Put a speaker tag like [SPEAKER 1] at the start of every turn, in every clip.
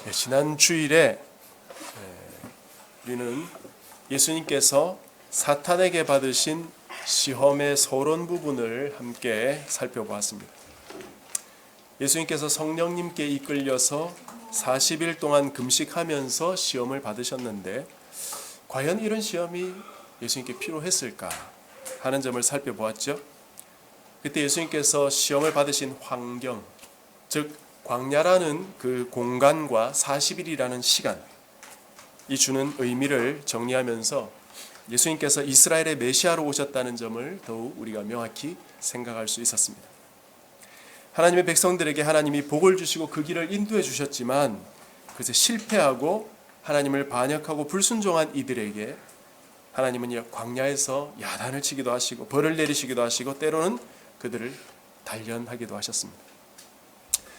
[SPEAKER 1] 지난 주일에 우리는 예수님께서 사탄에게 받으신 시험의 서론 부분을 함께 살펴보았습니다. 예수님께서 성령님께 이끌려서 40일 동안 금식하면서 시험을 받으셨는데 과연 이런 시험이 예수님께 필요했을까 하는 점을 살펴보았죠. 그때 예수님께서 시험을 받으신 환경, 즉 광야라는 그 공간과 40일이라는 시간, 이 주는 의미를 정리하면서 예수님께서 이스라엘의 메시아로 오셨다는 점을 더욱 우리가 명확히 생각할 수 있었습니다. 하나님의 백성들에게 하나님이 복을 주시고 그 길을 인도해 주셨지만 그것에 실패하고 하나님을 반역하고 불순종한 이들에게 하나님은 광야에서 야단을 치기도 하시고 벌을 내리시기도 하시고 때로는 그들을 단련하기도 하셨습니다.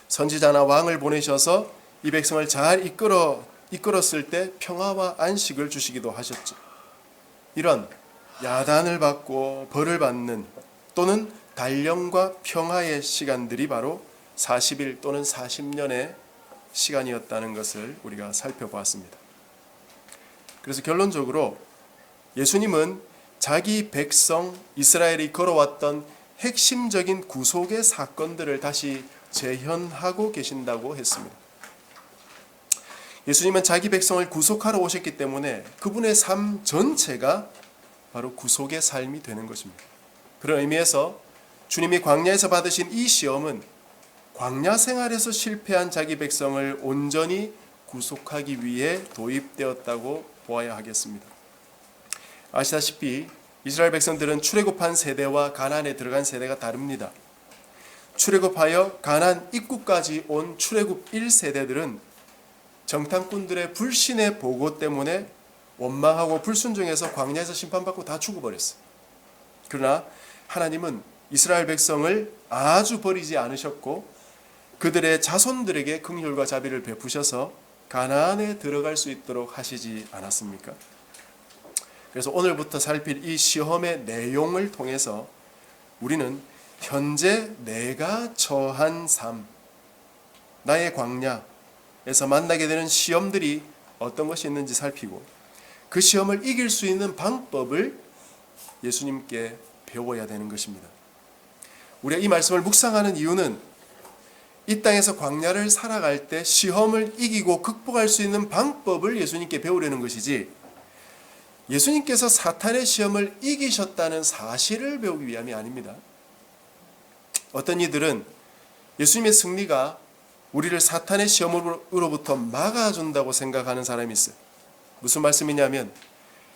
[SPEAKER 1] 선지자나 왕을 보내셔서 이 백성을 잘 이끌었을 때 평화와 안식을 주시기도 하셨죠. 이런 야단을 받고 벌을 받는 또는 단련과 평화의 시간들이 바로 40일 또는 40년의 시간이었다는 것을 우리가 살펴보았습니다. 그래서 결론적으로 예수님은 자기 백성 이스라엘이 걸어왔던 핵심적인 구속의 사건들을 다시 재현하고 계신다고 했습니다. 예수님은 자기 백성을 구속하러 오셨기 때문에 그분의 삶 전체가 바로 구속의 삶이 되는 것입니다. 그런 의미에서 주님이 광야에서 받으신 이 시험은 광야 생활에서 실패한 자기 백성을 온전히 구속하기 위해 도입되었다고 보아야 하겠습니다. 아시다시피 이스라엘 백성들은 출애굽한 세대와 가나안에 들어간 세대가 다릅니다. 출애굽하여 가나안 입구까지 온 출애굽 1세대들은 정탐꾼들의 불신의 보고 때문에 원망하고 불순종해서 광야에서 심판받고 다 죽어버렸어요. 그러나 하나님은 이스라엘 백성을 아주 버리지 않으셨고 그들의 자손들에게 긍휼과 자비를 베푸셔서 가나안에 들어갈 수 있도록 하시지 않았습니까? 그래서 오늘부터 살필 이 시험의 내용을 통해서 우리는 현재 내가 처한 삶, 나의 광야에서 만나게 되는 시험들이 어떤 것이 있는지 살피고 그 시험을 이길 수 있는 방법을 예수님께 배워야 되는 것입니다. 우리가 이 말씀을 묵상하는 이유는 이 땅에서 광야를 살아갈 때 시험을 이기고 극복할 수 있는 방법을 예수님께 배우려는 것이지 예수님께서 사탄의 시험을 이기셨다는 사실을 배우기 위함이 아닙니다. 어떤 이들은 예수님의 승리가 우리를 사탄의 시험으로부터 막아준다고 생각하는 사람이 있어요. 무슨 말씀이냐면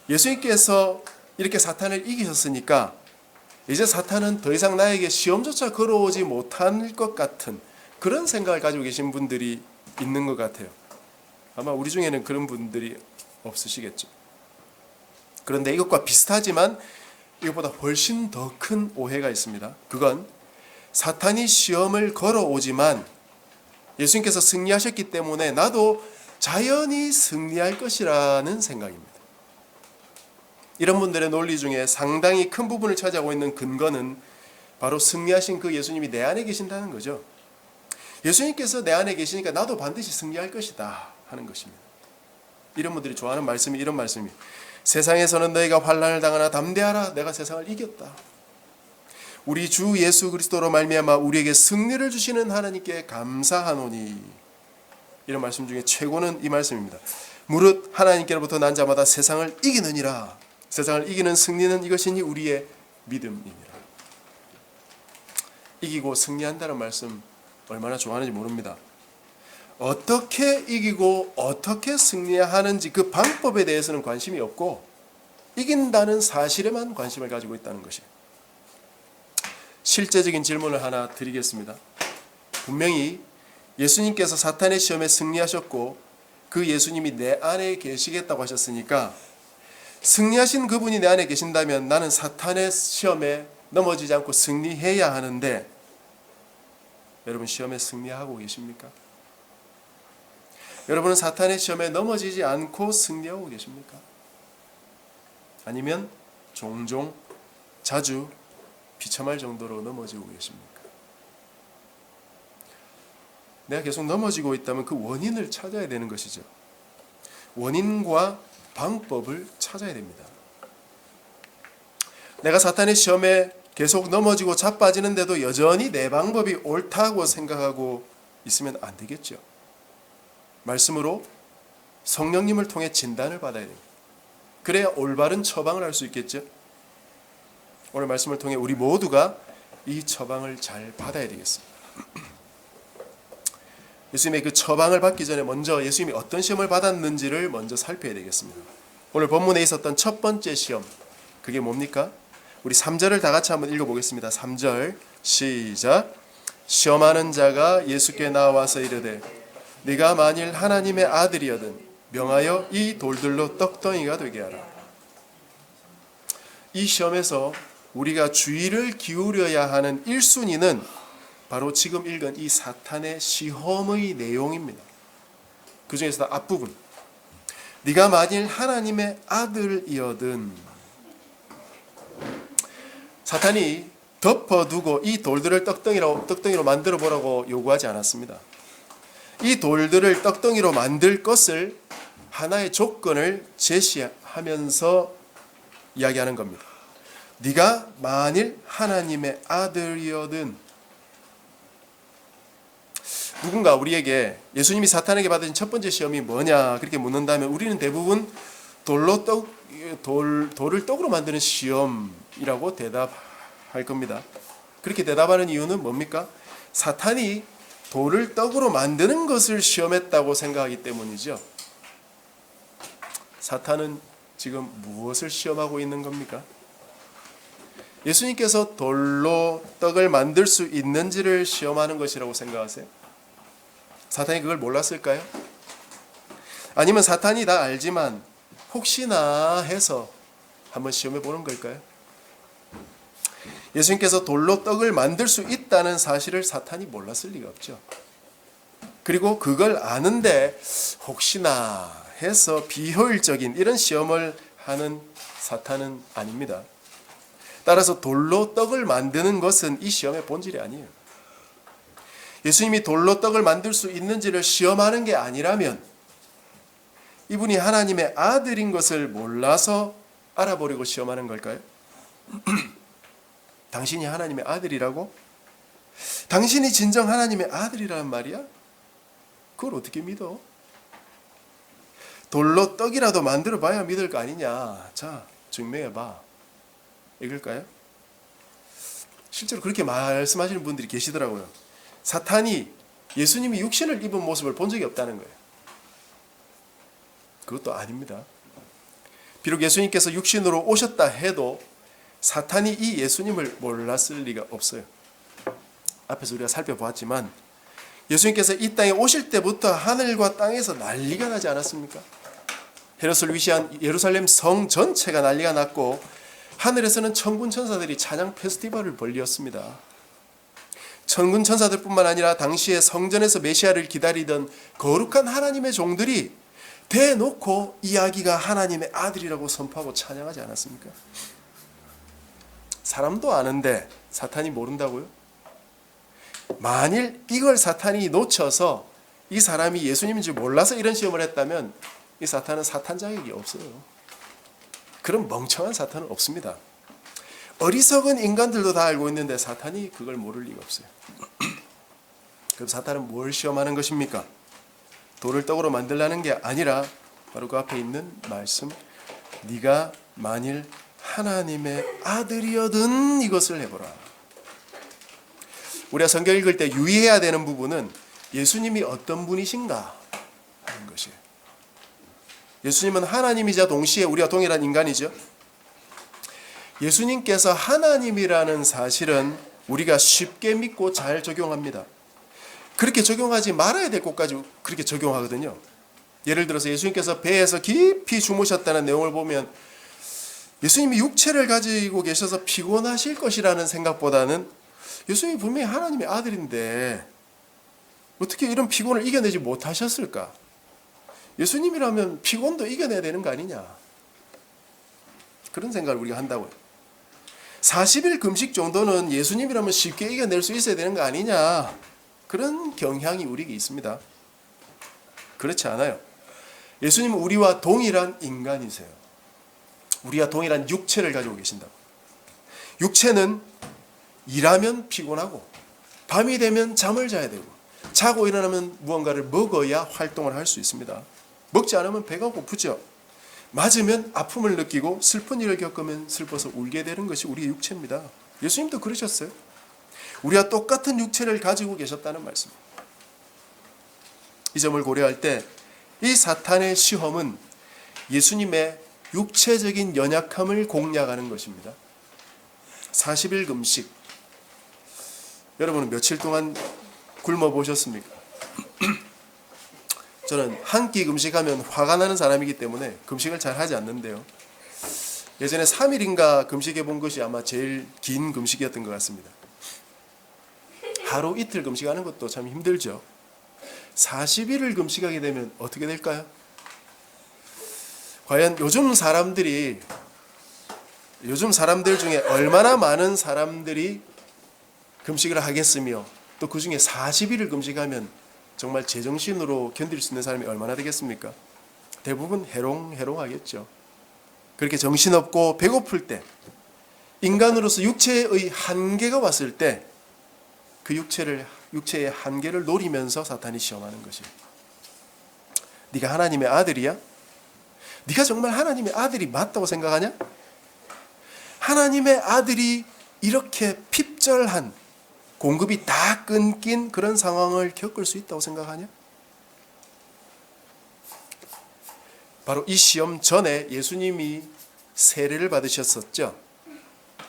[SPEAKER 1] 예수님께서 이렇게 사탄을 이기셨으니까 이제 사탄은 더 이상 나에게 시험조차 걸어오지 못할 것 같은 그런 생각을 가지고 계신 분들이 있는 것 같아요. 아마 우리 중에는 그런 분들이 없으시겠죠. 그런데 이것과 비슷하지만 이것보다 훨씬 더 큰 오해가 있습니다. 그건 사탄이 시험을 걸어오지만 예수님께서 승리하셨기 때문에 나도 자연히 승리할 것이라는 생각입니다. 이런 분들의 논리 중에 상당히 큰 부분을 차지하고 있는 근거는 바로 승리하신 그 예수님이 내 안에 계신다는 거죠. 예수님께서 내 안에 계시니까 나도 반드시 승리할 것이다 하는 것입니다. 이런 분들이 좋아하는 말씀이 이런 말씀이에요. 세상에서는 너희가 환난을 당하나 담대하라, 내가 세상을 이겼다. 우리 주 예수 그리스도로 말미암아 우리에게 승리를 주시는 하나님께 감사하노니. 이런 말씀 중에 최고는 이 말씀입니다. 무릇 하나님께로부터 난 자마다 세상을 이기느니라. 세상을 이기는 승리는 이것이니 우리의 믿음이니라. 이기고 승리한다는 말씀 얼마나 좋아하는지 모릅니다. 어떻게 이기고 어떻게 승리하는지 그 방법에 대해서는 관심이 없고 이긴다는 사실에만 관심을 가지고 있다는 것이에요. 실제적인 질문을 하나 드리겠습니다. 분명히 예수님께서 사탄의 시험에 승리하셨고 그 예수님이 내 안에 계시겠다고 하셨으니까 승리하신 그분이 내 안에 계신다면 나는 사탄의 시험에 넘어지지 않고 승리해야 하는데 여러분 시험에 승리하고 계십니까? 여러분은 사탄의 시험에 넘어지지 않고 승리하고 계십니까? 아니면 종종 자주 비참할 정도로 넘어지고 계십니까? 내가 계속 넘어지고 있다면 그 원인을 찾아야 되는 것이죠. 원인과 방법을 찾아야 됩니다. 내가 사탄의 시험에 계속 넘어지고 자빠지는데도 여전히 내 방법이 옳다고 생각하고 있으면 안 되겠죠. 말씀으로 성령님을 통해 진단을 받아야 됩니다. 그래야 올바른 처방을 할 수 있겠죠. 오늘 말씀을 통해 우리 모두가 이 처방을 잘 받아야 되겠습니다. 예수님의 그 처방을 받기 전에 먼저 예수님이 어떤 시험을 받았는지를 먼저 살펴야 되겠습니다. 오늘 본문에 있었던 첫 번째 시험, 그게 뭡니까? 우리 3절을 다 같이 한번 읽어보겠습니다. 3절 시작. 시험하는 자가 예수께 나와서 이르되 네가 만일 하나님의 아들이거든 명하여 이 돌들로 떡덩이가 되게 하라. 이 시험에서 우리가 주의를 기울여야 하는 1순위는 바로 지금 읽은 이 사탄의 시험의 내용입니다. 그 중에서도 앞부분. 네가 만일 하나님의 아들이거든. 사탄이 덮어두고 이 돌들을 떡덩이로 만들어 보라고 요구하지 않았습니다. 이 돌들을 떡덩이로 만들 것을 하나의 조건을 제시하면서 이야기하는 겁니다. 네가 만일 하나님의 아들이거든. 누군가 우리에게 예수님이 사탄에게 받으신 첫 번째 시험이 뭐냐 그렇게 묻는다면 우리는 대부분 돌을 떡으로 만드는 시험이라고 대답할 겁니다. 그렇게 대답하는 이유는 뭡니까? 사탄이 돌을 떡으로 만드는 것을 시험했다고 생각하기 때문이죠. 사탄은 지금 무엇을 시험하고 있는 겁니까? 예수님께서 돌로 떡을 만들 수 있는지를 시험하는 것이라고 생각하세요? 사탄이 그걸 몰랐을까요? 아니면 사탄이 다 알지만 혹시나 해서 한번 시험해 보는 걸까요? 예수님께서 돌로 떡을 만들 수 있다는 사실을 사탄이 몰랐을 리가 없죠. 그리고 그걸 아는데 혹시나 해서 비효율적인 이런 시험을 하는 사탄은 아닙니다. 따라서 돌로 떡을 만드는 것은 이 시험의 본질이 아니에요. 예수님이 돌로 떡을 만들 수 있는지를 시험하는 게 아니라면 이분이 하나님의 아들인 것을 몰라서 알아보려고 시험하는 걸까요? 당신이 하나님의 아들이라고? 당신이 진정 하나님의 아들이라는 말이야? 그걸 어떻게 믿어? 돌로 떡이라도 만들어 봐야 믿을 거 아니냐. 자, 증명해봐. 이걸까요? 실제로 그렇게 말씀하시는 분들이 계시더라고요. 사탄이 예수님이 육신을 입은 모습을 본 적이 없다는 거예요. 그것도 아닙니다. 비록 예수님께서 육신으로 오셨다 해도 사탄이 이 예수님을 몰랐을 리가 없어요. 앞에서 우리가 살펴보았지만 예수님께서 이 땅에 오실 때부터 하늘과 땅에서 난리가 나지 않았습니까? 헤롯을 위시한 예루살렘 성 전체가 난리가 났고 하늘에서는 천군 천사들이 찬양 페스티벌을 벌였습니다. 천군 천사들뿐만 아니라 당시에 성전에서 메시아를 기다리던 거룩한 하나님의 종들이 대놓고 이 아기가 하나님의 아들이라고 선포하고 찬양하지 않았습니까? 사람도 아는데 사탄이 모른다고요? 만일 이걸 사탄이 놓쳐서 이 사람이 예수님인 줄 몰라서 이런 시험을 했다면 이 사탄은 사탄 자격이 없어요. 그런 멍청한 사탄은 없습니다. 어리석은 인간들도 다 알고 있는데 사탄이 그걸 모를 리가 없어요. 그럼 사탄은 뭘 시험하는 것입니까? 돌을 떡으로 만들라는 게 아니라 바로 그 앞에 있는 말씀, 네가 만일 하나님의 아들이거든 이것을 해보라. 우리가 성경 읽을 때 유의해야 되는 부분은 예수님이 어떤 분이신가 하는 것이에요. 예수님은 하나님이자 동시에 우리와 동일한 인간이죠. 예수님께서 하나님이라는 사실은 우리가 쉽게 믿고 잘 적용합니다. 그렇게 적용하지 말아야 될 곳까지 그렇게 적용하거든요. 예를 들어서 예수님께서 배에서 깊이 주무셨다는 내용을 보면 예수님이 육체를 가지고 계셔서 피곤하실 것이라는 생각보다는 예수님이 분명히 하나님의 아들인데 어떻게 이런 피곤을 이겨내지 못하셨을까? 예수님이라면 피곤도 이겨내야 되는 거 아니냐? 그런 생각을 우리가 한다고요. 40일 금식 정도는 예수님이라면 쉽게 이겨낼 수 있어야 되는 거 아니냐? 그런 경향이 우리에게 있습니다. 그렇지 않아요. 예수님은 우리와 동일한 인간이세요. 우리와 동일한 육체를 가지고 계신다고. 육체는 일하면 피곤하고 밤이 되면 잠을 자야 되고 자고 일어나면 무언가를 먹어야 활동을 할 수 있습니다. 먹지 않으면 배가 고프죠. 맞으면 아픔을 느끼고 슬픈 일을 겪으면 슬퍼서 울게 되는 것이 우리의 육체입니다. 예수님도 그러셨어요. 우리와 똑같은 육체를 가지고 계셨다는 말씀입니다. 이 점을 고려할 때 이 사탄의 시험은 예수님의 육체적인 연약함을 공략하는 것입니다. 40일 금식. 여러분은 며칠 동안 굶어 보셨습니까? 저는 한 끼 금식하면 화가 나는 사람이기 때문에 금식을 잘 하지 않는데요. 예전에 3일인가 금식해 본 것이 아마 제일 긴 금식이었던 것 같습니다. 하루 이틀 금식하는 것도 참 힘들죠. 40일을 금식하게 되면 어떻게 될까요? 과연 요즘 사람들 중에 얼마나 많은 사람들이 금식을 하겠으며 또 그 중에 40일을 금식하면 정말 제정신으로 견딜 수 있는 사람이 얼마나 되겠습니까? 대부분 해롱해롱하겠죠. 그렇게 정신없고 배고플 때, 인간으로서 육체의 한계가 왔을 때 그 육체의 한계를 노리면서 사탄이 시험하는 것이에요. 네가 하나님의 아들이야? 네가 정말 하나님의 아들이 맞다고 생각하냐? 하나님의 아들이 이렇게 핍절한 공급이 다 끊긴 그런 상황을 겪을 수 있다고 생각하냐? 바로 이 시험 전에 예수님이 세례를 받으셨었죠.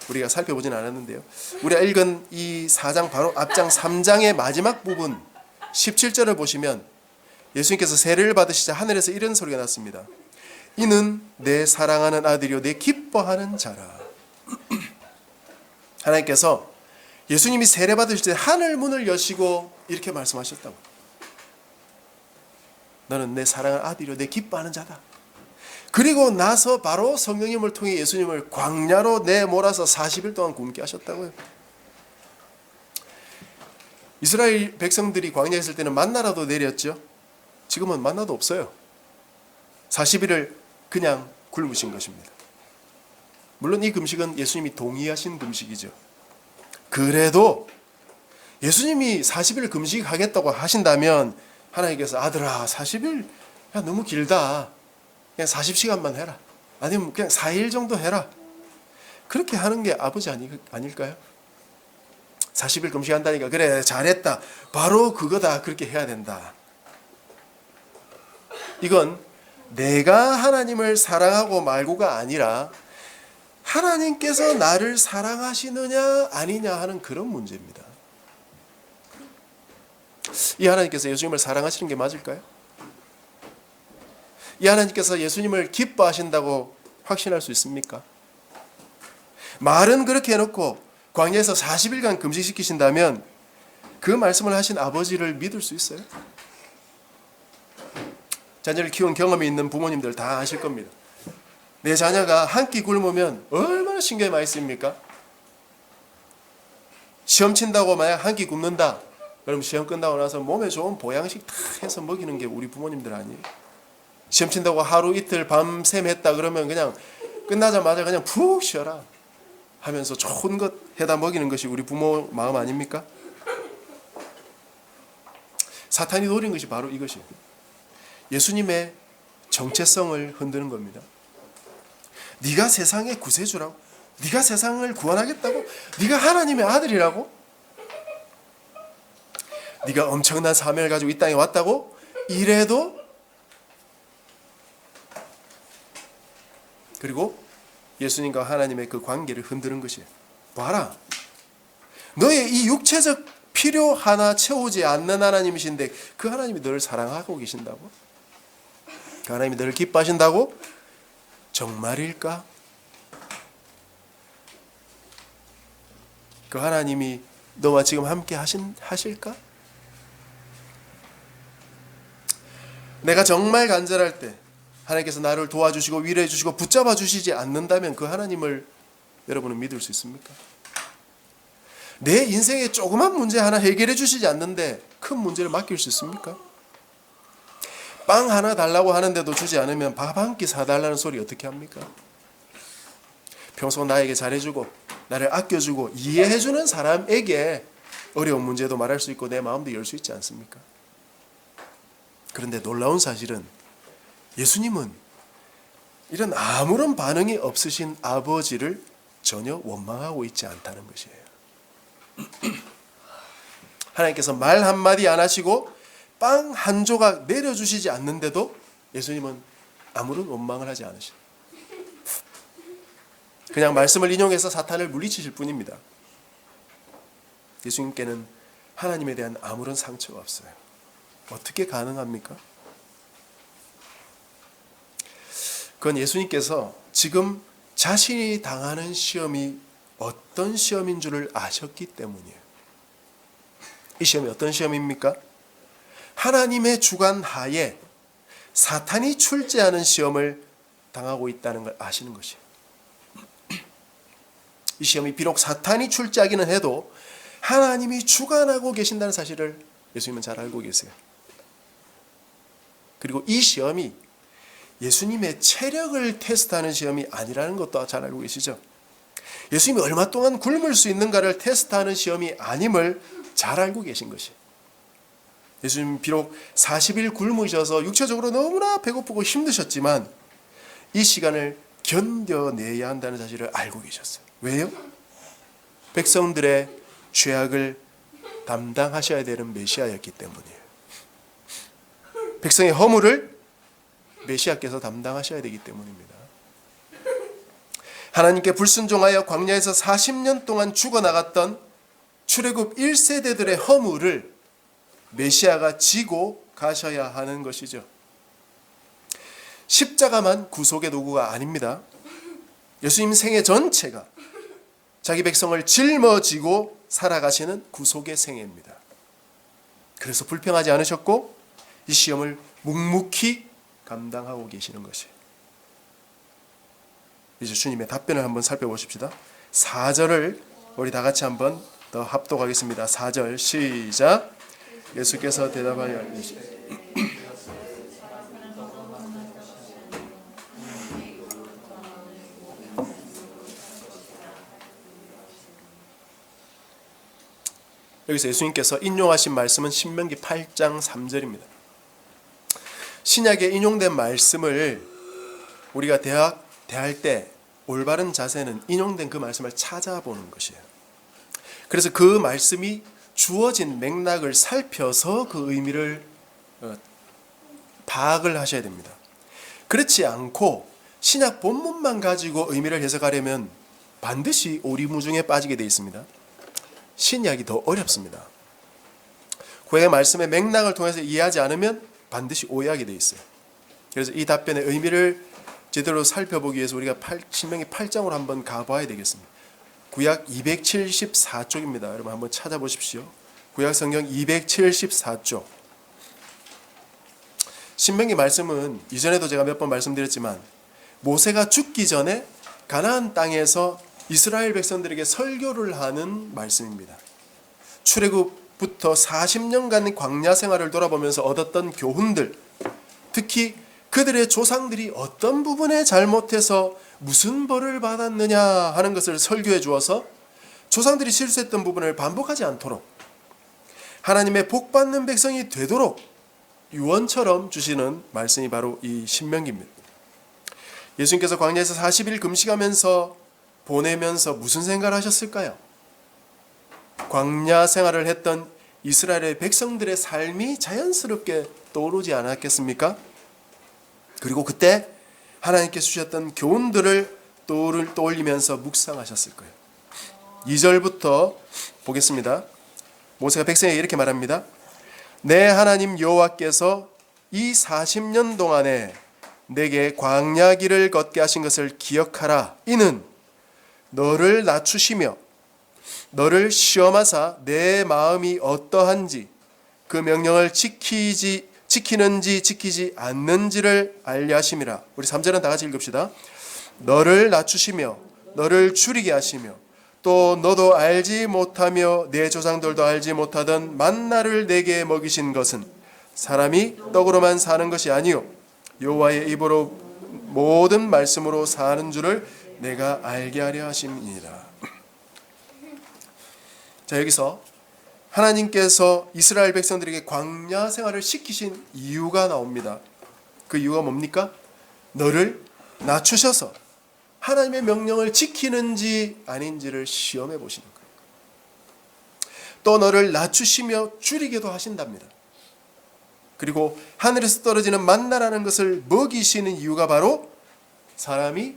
[SPEAKER 1] 우리가 살펴보진 않았는데요. 우리가 읽은 이 4장 바로 앞장 3장의 마지막 부분 17절을 보시면 예수님께서 세례를 받으시자 하늘에서 이런 소리가 났습니다. 이는 내 사랑하는 아들이요 내 기뻐하는 자라. 하나님께서 예수님이 세례 받으실 때 하늘 문을 여시고 이렇게 말씀하셨다고. 너는 내 사랑하는 아들이요 내 기뻐하는 자다. 그리고 나서 바로 성령님을 통해 예수님을 광야로 내몰아서 40일 동안 굶게 하셨다고요. 이스라엘 백성들이 광야에 있을 때는 만나라도 내렸죠. 지금은 만나도 없어요. 40일을 그냥 굶으신 것입니다. 물론 이 금식은 예수님이 동의하신 금식이죠. 그래도 예수님이 40일 금식하겠다고 하신다면 하나님께서 아들아 40일 야, 너무 길다. 그냥 40시간만 해라. 아니면 그냥 4일 정도 해라. 그렇게 하는 게 아버지 아닐까요? 40일 금식한다니까 그래 잘했다. 바로 그거다. 그렇게 해야 된다. 이건 내가 하나님을 사랑하고 말고가 아니라 하나님께서 나를 사랑하시느냐 아니냐 하는 그런 문제입니다. 이 하나님께서 예수님을 사랑하시는 게 맞을까요? 이 하나님께서 예수님을 기뻐하신다고 확신할 수 있습니까? 말은 그렇게 해놓고 광야에서 40일간 금식시키신다면 그 말씀을 하신 아버지를 믿을 수 있어요? 자녀를 키운 경험이 있는 부모님들 다 아실 겁니다. 내 자녀가 한 끼 굶으면 얼마나 신경이 많이 쓰입니까? 시험 친다고 만약 한 끼 굶는다. 그럼 시험 끝나고 나서 몸에 좋은 보양식 다 해서 먹이는 게 우리 부모님들 아니에요? 시험 친다고 하루 이틀 밤샘 했다 그러면 그냥 끝나자마자 그냥 푹 쉬어라 하면서 좋은 것 해다 먹이는 것이 우리 부모 마음 아닙니까? 사탄이 노린 것이 바로 이것이에요. 예수님의 정체성을 흔드는 겁니다. 네가 세상의 구세주라고? 네가 세상을 구원하겠다고? 네가 하나님의 아들이라고? 네가 엄청난 사명을 가지고 이 땅에 왔다고? 이래도 그리고 예수님과 하나님의 그 관계를 흔드는 것이에요. 봐라. 너의 이 육체적 필요 하나 채우지 않는 하나님이신데 그 하나님이 너를 사랑하고 계신다고? 그 하나님이 너를 기뻐하신다고? 정말일까? 그 하나님이 너와 지금 함께 하실까? 내가 정말 간절할 때 하나님께서 나를 도와주시고 위로해 주시고 붙잡아 주시지 않는다면 그 하나님을 여러분은 믿을 수 있습니까? 내 인생의 조그만 문제 하나 해결해 주시지 않는데 큰 문제를 맡길 수 있습니까? 빵 하나 달라고 하는데도 주지 않으면 밥 한 끼 사달라는 소리 어떻게 합니까? 평소 나에게 잘해주고 나를 아껴주고 이해해주는 사람에게 어려운 문제도 말할 수 있고 내 마음도 열 수 있지 않습니까? 그런데 놀라운 사실은 예수님은 이런 아무런 반응이 없으신 아버지를 전혀 원망하고 있지 않다는 것이에요. 하나님께서 말 한마디 안 하시고 빵 한 조각 내려주시지 않는데도 예수님은 아무런 원망을 하지 않으십니다. 그냥 말씀을 인용해서 사탄을 물리치실 뿐입니다. 예수님께는 하나님에 대한 아무런 상처가 없어요. 어떻게 가능합니까? 그건 예수님께서 지금 자신이 당하는 시험이 어떤 시험인 줄을 아셨기 때문이에요. 이 시험이 어떤 시험입니까? 하나님의 주관 하에 사탄이 출제하는 시험을 당하고 있다는 걸 아시는 것이에요. 이 시험이 비록 사탄이 출제하기는 해도 하나님이 주관하고 계신다는 사실을 예수님은 잘 알고 계세요. 그리고 이 시험이 예수님의 체력을 테스트하는 시험이 아니라는 것도 잘 알고 계시죠? 예수님이 얼마 동안 굶을 수 있는가를 테스트하는 시험이 아님을 잘 알고 계신 것이에요. 예수님 비록 40일 굶으셔서 육체적으로 너무나 배고프고 힘드셨지만 이 시간을 견뎌내야 한다는 사실을 알고 계셨어요. 왜요? 백성들의 죄악을 담당하셔야 되는 메시아였기 때문이에요. 백성의 허물을 메시아께서 담당하셔야 되기 때문입니다. 하나님께 불순종하여 광야에서 40년 동안 죽어나갔던 출애굽 1세대들의 허물을 메시아가 지고 가셔야 하는 것이죠. 십자가만 구속의 도구가 아닙니다. 예수님 생애 전체가 자기 백성을 짊어지고 살아가시는 구속의 생애입니다. 그래서 불평하지 않으셨고 이 시험을 묵묵히 감당하고 계시는 것이에요. 이제 주님의 답변을 한번 살펴보십시다. 4절을 우리 다 같이 한번 더 합독하겠습니다. 4절 시작. 예수께서 대답하여 이르시되 여기서 예수님께서 인용하신 말씀은 신명기 8장 3절입니다. 신약에 인용된 말씀을 우리가 대할 때 올바른 자세는 인용된 그 말씀을 찾아보는 것이에요. 그래서 그 말씀이 주어진 맥락을 살펴서 그 의미를 파악을 하셔야 됩니다. 그렇지 않고 신약 본문만 가지고 의미를 해석하려면 반드시 오리무중에 빠지게 되어 있습니다. 신약이 더 어렵습니다. 구약의 말씀의 맥락을 통해서 이해하지 않으면 반드시 오해하게 되어 있어요. 그래서 이 답변의 의미를 제대로 살펴보기 위해서 우리가 신명기 8장으로 한번 가봐야 되겠습니다. 구약 274쪽입니다. 여러분 한번 찾아보십시오. 구약 성경 274쪽. 신명기 말씀은 이전에도 제가 몇 번 말씀드렸지만 모세가 죽기 전에 가나안 땅에서 이스라엘 백성들에게 설교를 하는 말씀입니다. 출애굽부터 40년간 광야 생활을 돌아보면서 얻었던 교훈들, 특히 그들의 조상들이 어떤 부분에 잘못해서 무슨 벌을 받았느냐 하는 것을 설교해 주어서 조상들이 실수했던 부분을 반복하지 않도록 하나님의 복받는 백성이 되도록 유언처럼 주시는 말씀이 바로 이 신명기입니다. 예수님께서 광야에서 40일 금식하면서 보내면서 무슨 생각을 하셨을까요? 광야 생활을 했던 이스라엘의 백성들의 삶이 자연스럽게 떠오르지 않았겠습니까? 그리고 그때 하나님께서 주셨던 교훈들을 떠올리면서 묵상하셨을 거예요. 2절부터 보겠습니다. 모세가 백성에게 이렇게 말합니다. 내 하나님 여호와께서 이 40년 동안에 내게 광야 길을 걷게 하신 것을 기억하라. 이는 너를 낮추시며 너를 시험하사 내 마음이 어떠한지 그 명령을 지키는지 지키지 않는지를 알려 하심이라. 우리 3절은 다 같이 읽읍시다. 너를 낮추시며 너를 줄이게 하시며 또 너도 알지 못하며 내 조상들도 알지 못하던 만나를 내게 먹이신 것은 사람이 떡으로만 사는 것이 아니요 여호와의 입으로 모든 말씀으로 사는 줄을 내가 알게 하려 하심이니라. 자, 여기서 하나님께서 이스라엘 백성들에게 광야 생활을 시키신 이유가 나옵니다. 그 이유가 뭡니까? 너를 낮추셔서 하나님의 명령을 지키는지 아닌지를 시험해 보시는 거예요. 또 너를 낮추시며 줄이게도 하신답니다. 그리고 하늘에서 떨어지는 만나라는 것을 먹이시는 이유가 바로 사람이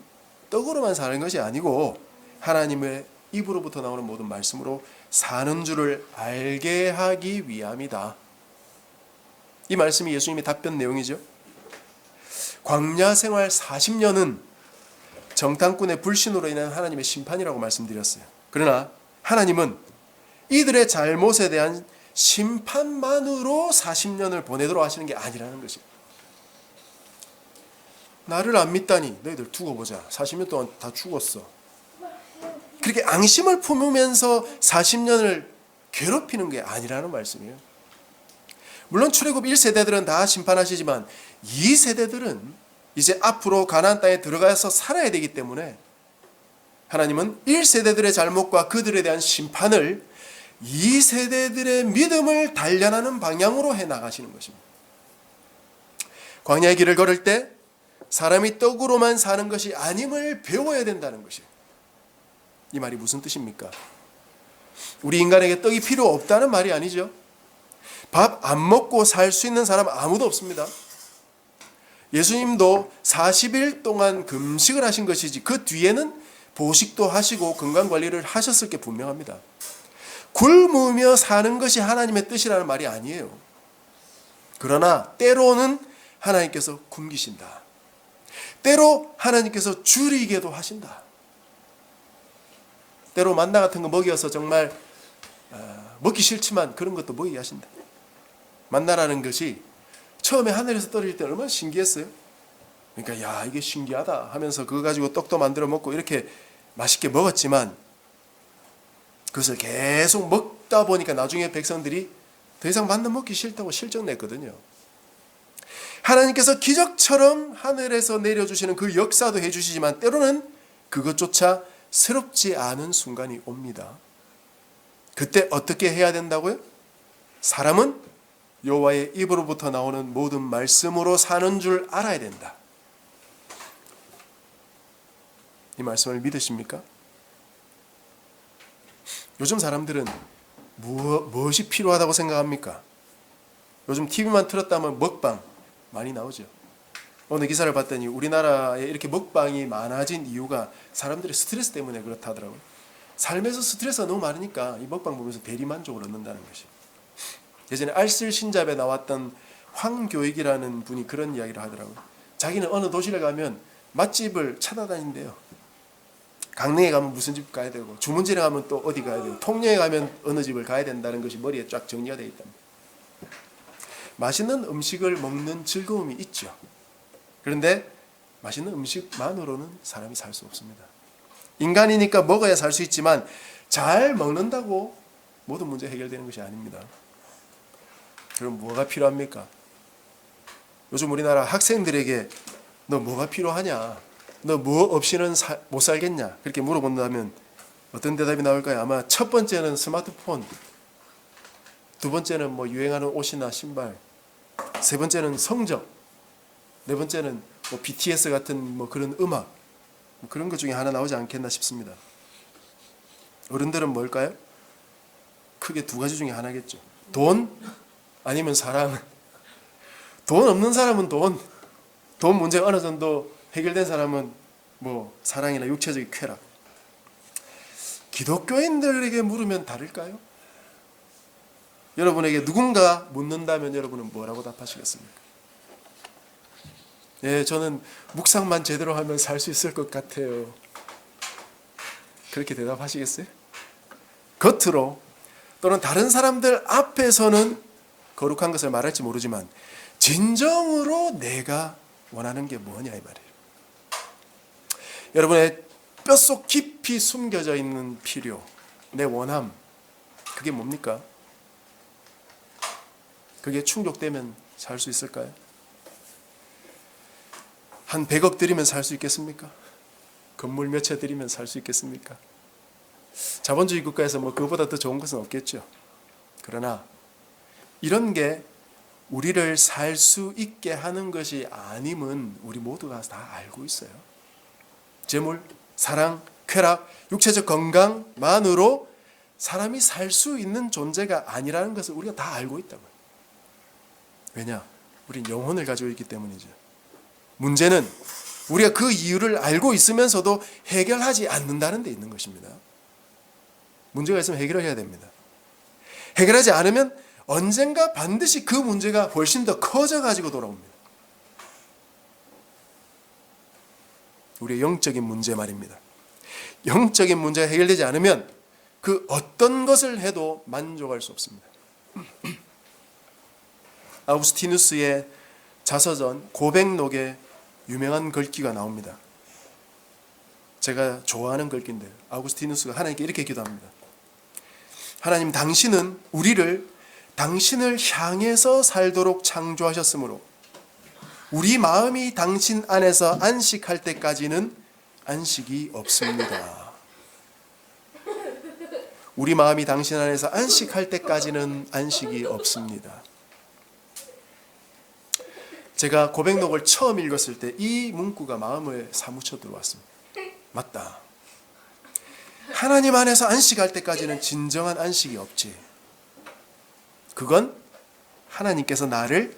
[SPEAKER 1] 떡으로만 사는 것이 아니고 하나님의 입으로부터 나오는 모든 말씀으로 사는 줄을 알게 하기 위함이다. 이 말씀이 예수님의 답변 내용이죠. 광야 생활 40년은 정탐꾼의 불신으로 인한 하나님의 심판이라고 말씀드렸어요. 그러나 하나님은 이들의 잘못에 대한 심판만으로 40년을 보내도록 하시는 게 아니라는 것이에요. 나를 안 믿다니 너희들 두고 보자. 40년 동안 다 죽었어. 그렇게 앙심을 품으면서 40년을 괴롭히는 게 아니라는 말씀이에요. 물론 출애굽 1세대들은 다 심판하시지만 2세대들은 이제 앞으로 가나안 땅에 들어가서 살아야 되기 때문에 하나님은 1세대들의 잘못과 그들에 대한 심판을 2세대들의 믿음을 단련하는 방향으로 해나가시는 것입니다. 광야의 길을 걸을 때 사람이 떡으로만 사는 것이 아님을 배워야 된다는 것이에요. 이 말이 무슨 뜻입니까? 우리 인간에게 떡이 필요 없다는 말이 아니죠. 밥 안 먹고 살 수 있는 사람 아무도 없습니다. 예수님도 40일 동안 금식을 하신 것이지 그 뒤에는 보식도 하시고 건강관리를 하셨을 게 분명합니다. 굶으며 사는 것이 하나님의 뜻이라는 말이 아니에요. 그러나 때로는 하나님께서 굶기신다. 때로 하나님께서 줄이게도 하신다. 때로 만나 같은 거 먹여서 정말 먹기 싫지만 그런 것도 먹이게 하신다. 만나라는 것이 처음에 하늘에서 떨어질 때 얼마나 신기했어요. 그러니까 야 이게 신기하다 하면서 그거 가지고 떡도 만들어 먹고 이렇게 맛있게 먹었지만 그것을 계속 먹다 보니까 나중에 백성들이 더 이상 만나 먹기 싫다고 실정냈거든요. 하나님께서 기적처럼 하늘에서 내려주시는 그 역사도 해주시지만 때로는 그것조차 새롭지 않은 순간이 옵니다. 그때 어떻게 해야 된다고요? 사람은 여호와의 입으로부터 나오는 모든 말씀으로 사는 줄 알아야 된다. 이 말씀을 믿으십니까? 요즘 사람들은 무엇이 필요하다고 생각합니까? 요즘 TV만 틀었다면 먹방 많이 나오죠. 오늘 기사를 봤더니 우리나라에 이렇게 먹방이 많아진 이유가 사람들의 스트레스 때문에 그렇다더라고요. 삶에서 스트레스가 너무 많으니까 이 먹방 보면서 대리만족을 얻는다는 것이. 예전에 알쓸신잡에 나왔던 황교익이라는 분이 그런 이야기를 하더라고요. 자기는 어느 도시를 가면 맛집을 찾아다닌대요. 강릉에 가면 무슨 집 가야 되고 주문진에 가면 또 어디 가야 되고 통영에 가면 어느 집을 가야 된다는 것이 머리에 쫙 정리가 되어 있답니다. 맛있는 음식을 먹는 즐거움이 있죠. 그런데 맛있는 음식만으로는 사람이 살 수 없습니다. 인간이니까 먹어야 살 수 있지만 잘 먹는다고 모든 문제 해결되는 것이 아닙니다. 그럼 뭐가 필요합니까? 요즘 우리나라 학생들에게 너 뭐가 필요하냐? 너 뭐 없이는 못 살겠냐? 그렇게 물어본다면 어떤 대답이 나올까요? 아마 첫 번째는 스마트폰, 두 번째는 뭐 유행하는 옷이나 신발, 세 번째는 성적, 네 번째는 뭐 BTS 같은 뭐 그런 음악, 뭐 그런 것 중에 하나 나오지 않겠나 싶습니다. 어른들은 뭘까요? 크게 두 가지 중에 하나겠죠. 돈 아니면 사랑. 돈 없는 사람은 돈 문제가 어느 정도 해결된 사람은 뭐 사랑이나 육체적인 쾌락. 기독교인들에게 물으면 다를까요? 여러분에게 누군가 묻는다면 여러분은 뭐라고 답하시겠습니까? 예, 저는 묵상만 제대로 하면 살 수 있을 것 같아요. 그렇게 대답하시겠어요? 겉으로 또는 다른 사람들 앞에서는 거룩한 것을 말할지 모르지만 진정으로 내가 원하는 게 뭐냐 이 말이에요. 여러분의 뼛속 깊이 깊이 숨겨져 있는 필요, 내 원함, 그게 뭡니까? 그게 충족되면 살 수 있을까요? 한 100억 들이면 살 수 있겠습니까? 건물 몇 채 들이면 살 수 있겠습니까? 자본주의 국가에서 뭐 그거보다 더 좋은 것은 없겠죠. 그러나 이런 게 우리를 살 수 있게 하는 것이 아님은 우리 모두가 다 알고 있어요. 재물, 사랑, 쾌락, 육체적 건강만으로 사람이 살 수 있는 존재가 아니라는 것을 우리가 다 알고 있다고요. 왜냐? 우린 영혼을 가지고 있기 때문이죠. 문제는 우리가 그 이유를 알고 있으면서도 해결하지 않는다는 데 있는 것입니다. 문제가 있으면 해결을 해야 됩니다. 해결하지 않으면 언젠가 반드시 그 문제가 훨씬 더 커져가지고 돌아옵니다. 우리의 영적인 문제 말입니다. 영적인 문제가 해결되지 않으면 그 어떤 것을 해도 만족할 수 없습니다. 아우구스티누스의 자서전 고백록에 유명한 글귀가 나옵니다. 제가 좋아하는 글귀인데 아우구스티누스가 하나님께 이렇게 기도합니다. 하나님, 당신은 우리를 당신을 향해서 살도록 창조하셨으므로 우리 마음이 당신 안에서 안식할 때까지는 안식이 없습니다. 우리 마음이 당신 안에서 안식할 때까지는 안식이 없습니다. 제가 고백록을 처음 읽었을 때 이 문구가 마음에 사무쳐 들어왔습니다. 맞다. 하나님 안에서 안식할 때까지는 진정한 안식이 없지. 그건 하나님께서 나를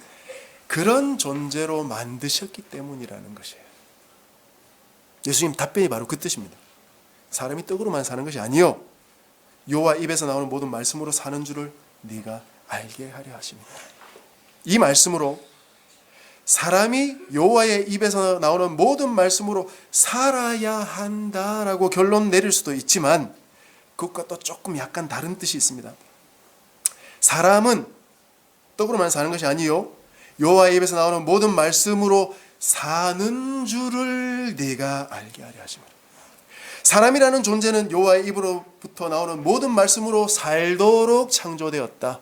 [SPEAKER 1] 그런 존재로 만드셨기 때문이라는 것이에요. 예수님 답변이 바로 그 뜻입니다. 사람이 떡으로만 사는 것이 아니요, 여호와 입에서 나오는 모든 말씀으로 사는 줄을 네가 알게 하려 하십니다. 이 말씀으로 사람이 여호와의 입에서 나오는 모든 말씀으로 살아야 한다라고 결론 내릴 수도 있지만 그것과 또 조금 약간 다른 뜻이 있습니다. 사람은 떡으로만 사는 것이 아니요, 여호와의 입에서 나오는 모든 말씀으로 사는 줄을 네가 알게 하려 하십니다. 사람이라는 존재는 여호와의 입으로부터 나오는 모든 말씀으로 살도록 창조되었다.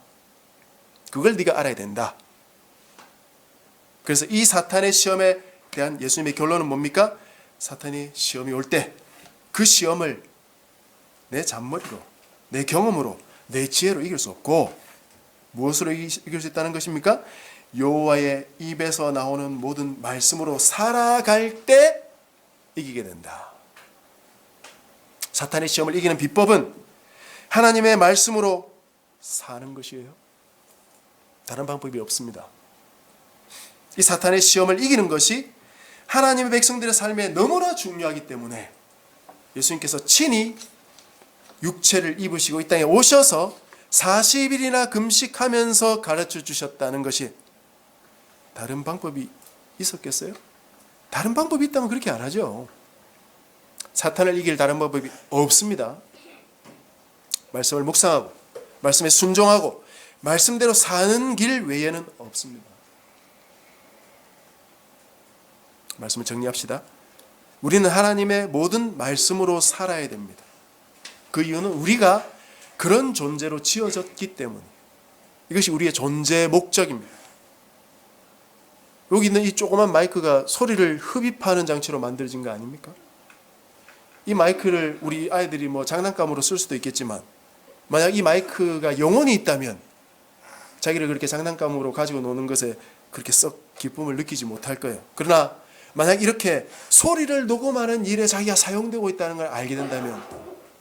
[SPEAKER 1] 그걸 네가 알아야 된다. 그래서 이 사탄의 시험에 대한 예수님의 결론은 뭡니까? 사탄이 시험이 올 때 그 시험을 내 잔머리로, 내 경험으로, 내 지혜로 이길 수 없고 무엇으로 이길 수 있다는 것입니까? 여호와의 입에서 나오는 모든 말씀으로 살아갈 때 이기게 된다. 사탄의 시험을 이기는 비법은 하나님의 말씀으로 사는 것이에요. 다른 방법이 없습니다. 이 사탄의 시험을 이기는 것이 하나님의 백성들의 삶에 너무나 중요하기 때문에 예수님께서 친히 육체를 입으시고 이 땅에 오셔서 40일이나 금식하면서 가르쳐 주셨다는 것이 다른 방법이 있었겠어요? 다른 방법이 있다면 그렇게 안 하죠. 사탄을 이길 다른 방법이 없습니다. 말씀을 묵상하고 말씀에 순종하고 말씀대로 사는 길 외에는 없습니다. 말씀을 정리합시다. 우리는 하나님의 모든 말씀으로 살아야 됩니다. 그 이유는 우리가 그런 존재로 지어졌기 때문에, 이것이 우리의 존재 목적입니다. 여기 있는 이 조그만 마이크가 소리를 흡입하는 장치로 만들어진 거 아닙니까? 이 마이크를 우리 아이들이 뭐 장난감으로 쓸 수도 있겠지만 만약 이 마이크가 영혼이 있다면 자기를 그렇게 장난감으로 가지고 노는 것에 그렇게 썩 기쁨을 느끼지 못할 거예요. 그러나 만약 이렇게 소리를 녹음하는 일에 자기가 사용되고 있다는 걸 알게 된다면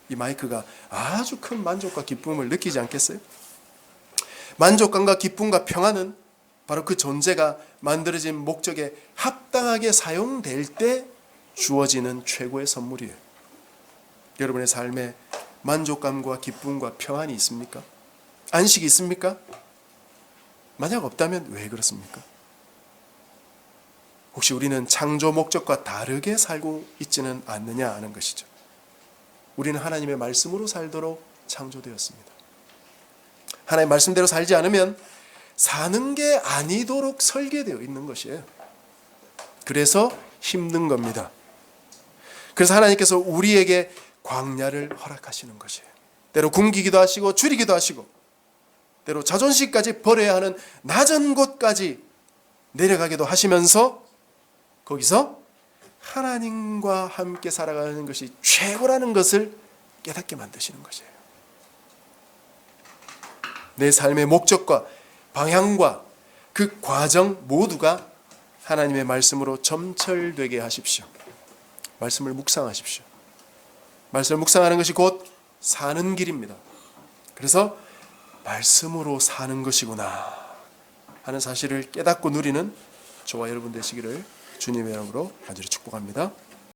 [SPEAKER 1] 이 마이크가 아주 큰 만족과 기쁨을 느끼지 않겠어요? 만족감과 기쁨과 평안은 바로 그 존재가 만들어진 목적에 합당하게 사용될 때 주어지는 최고의 선물이에요. 여러분의 삶에 만족감과 기쁨과 평안이 있습니까? 안식이 있습니까? 만약 없다면 왜 그렇습니까? 혹시 우리는 창조 목적과 다르게 살고 있지는 않느냐 하는 것이죠. 우리는 하나님의 말씀으로 살도록 창조되었습니다. 하나님의 말씀대로 살지 않으면 사는 게 아니도록 설계되어 있는 것이에요. 그래서 힘든 겁니다. 그래서 하나님께서 우리에게 광야를 허락하시는 것이에요. 때로 굶기기도 하시고 줄이기도 하시고 때로 자존심까지 버려야 하는 낮은 곳까지 내려가기도 하시면서 거기서 하나님과 함께 살아가는 것이 최고라는 것을 깨닫게 만드시는 것이에요. 내 삶의 목적과 방향과 그 과정 모두가 하나님의 말씀으로 점철되게 하십시오. 말씀을 묵상하십시오. 말씀을 묵상하는 것이 곧 사는 길입니다. 그래서 말씀으로 사는 것이구나 하는 사실을 깨닫고 누리는 저와 여러분 되시기를 주님의 이름으로 간절히 축복합니다.